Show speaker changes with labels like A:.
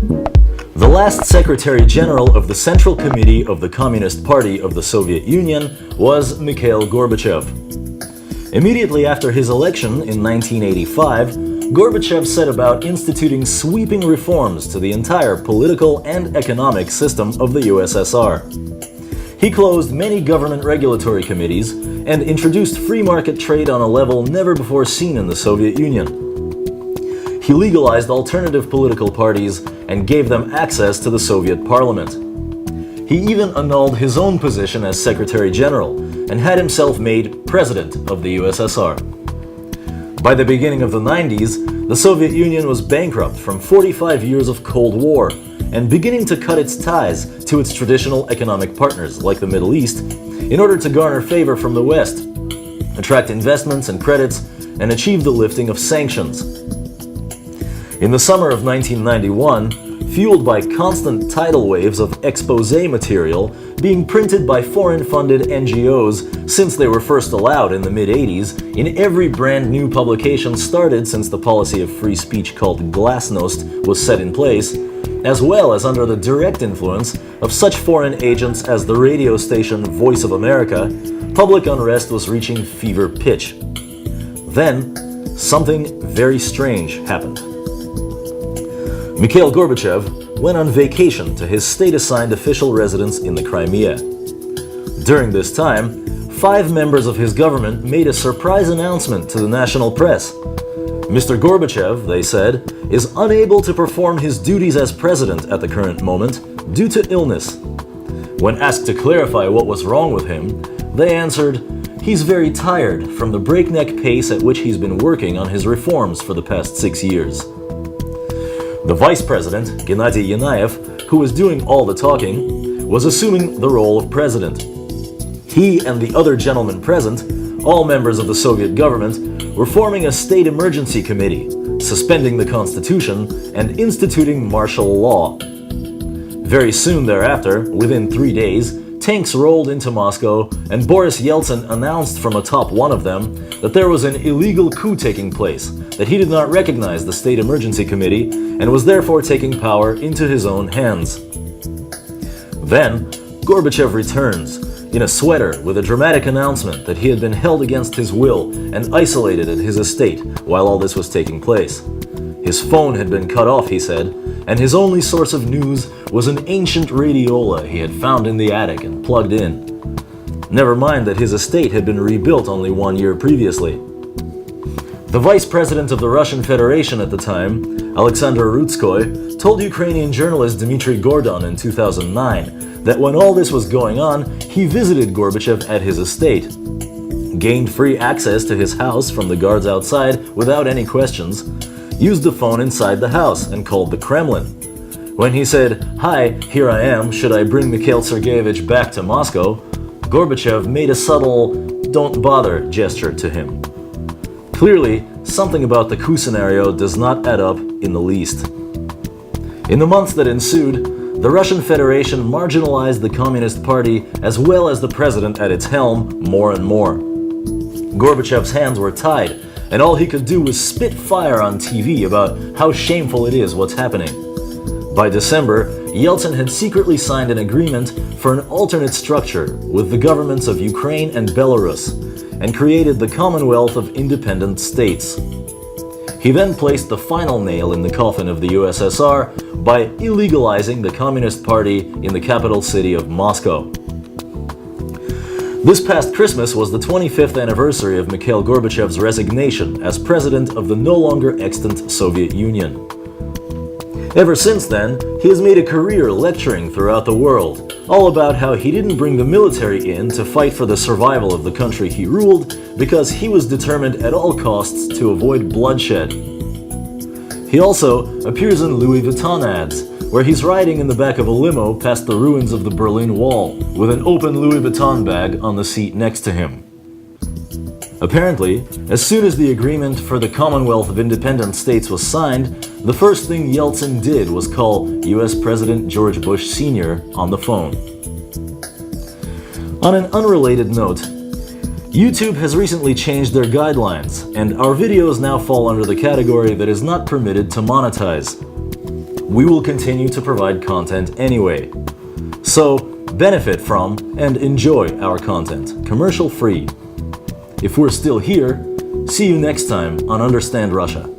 A: The last Secretary General of the Central Committee of the Communist Party of the Soviet Union was Mikhail Gorbachev. Immediately after his election in 1985, Gorbachev set about instituting sweeping reforms to the entire political and economic system of the USSR. He closed many government regulatory committees and introduced free market trade on a level never before seen in the Soviet Union. He legalized alternative political parties and gave them access to the Soviet parliament. He even annulled his own position as Secretary General and had himself made President of the USSR. By the beginning of the 90s, the Soviet Union was bankrupt from 45 years of Cold War and beginning to cut its ties to its traditional economic partners like the Middle East in order to garner favor from the West, attract investments and credits, and achieve the lifting of sanctions. In the summer of 1991, fueled by constant tidal waves of exposé material being printed by foreign-funded NGOs since they were first allowed in the mid-80s in every brand new publication started since the policy of free speech called Glasnost was set in place, as well as under the direct influence of such foreign agents as the radio station Voice of America, public unrest was reaching fever pitch. Then, something very strange happened. Mikhail Gorbachev went on vacation to his state-assigned official residence in the Crimea. During this time, 5 members of his government made a surprise announcement to the national press. Mr. Gorbachev, they said, is unable to perform his duties as president at the current moment due to illness. When asked to clarify what was wrong with him, they answered, he's very tired from the breakneck pace at which he's been working on his reforms for the past 6 years. The vice president, Gennady Yanayev, who was doing all the talking, was assuming the role of president. He and the other gentlemen present, all members of the Soviet government, were forming a state emergency committee, suspending the constitution and instituting martial law. Very soon thereafter, within 3 days, tanks rolled into Moscow and Boris Yeltsin announced from atop one of them that there was an illegal coup taking place, that he did not recognize the State Emergency Committee and was therefore taking power into his own hands. Then, Gorbachev returns, in a sweater with a dramatic announcement that he had been held against his will and isolated at his estate while all this was taking place. His phone had been cut off, he said, and his only source of news was an ancient radiola he had found in the attic and plugged in. Never mind that his estate had been rebuilt only 1 year previously. The vice president of the Russian Federation at the time, Alexander Rudskoy, told Ukrainian journalist Dmitry Gordon in 2009 that when all this was going on, he visited Gorbachev at his estate, gained free access to his house from the guards outside without any questions, used the phone inside the house and called the Kremlin. When he said, "Hi, here I am, should I bring Mikhail Sergeyevich back to Moscow?" Gorbachev made a subtle, "don't bother" gesture to him. Clearly, something about the coup scenario does not add up in the least. In the months that ensued, the Russian Federation marginalized the Communist Party as well as the president at its helm more and more. Gorbachev's hands were tied, and all he could do was spit fire on TV about how shameful it is what's happening. By December, Yeltsin had secretly signed an agreement for an alternate structure with the governments of Ukraine and Belarus, and created the Commonwealth of Independent States. He then placed the final nail in the coffin of the USSR by illegalizing the Communist Party in the capital city of Moscow. This past Christmas was the 25th anniversary of Mikhail Gorbachev's resignation as president of the no longer extant Soviet Union. Ever since then, he has made a career lecturing throughout the world, all about how he didn't bring the military in to fight for the survival of the country he ruled because he was determined at all costs to avoid bloodshed. He also appears in Louis Vuitton ads, where he's riding in the back of a limo past the ruins of the Berlin Wall, with an open Louis Vuitton bag on the seat next to him. Apparently, as soon as the agreement for the Commonwealth of Independent States was signed, the first thing Yeltsin did was call US President George Bush Sr. on the phone. On an unrelated note, YouTube has recently changed their guidelines, and our videos now fall under the category that is not permitted to monetize. we will continue to provide content anyway. So, benefit from and enjoy our content, commercial free. If we're still here, see you next time on Understand Russia.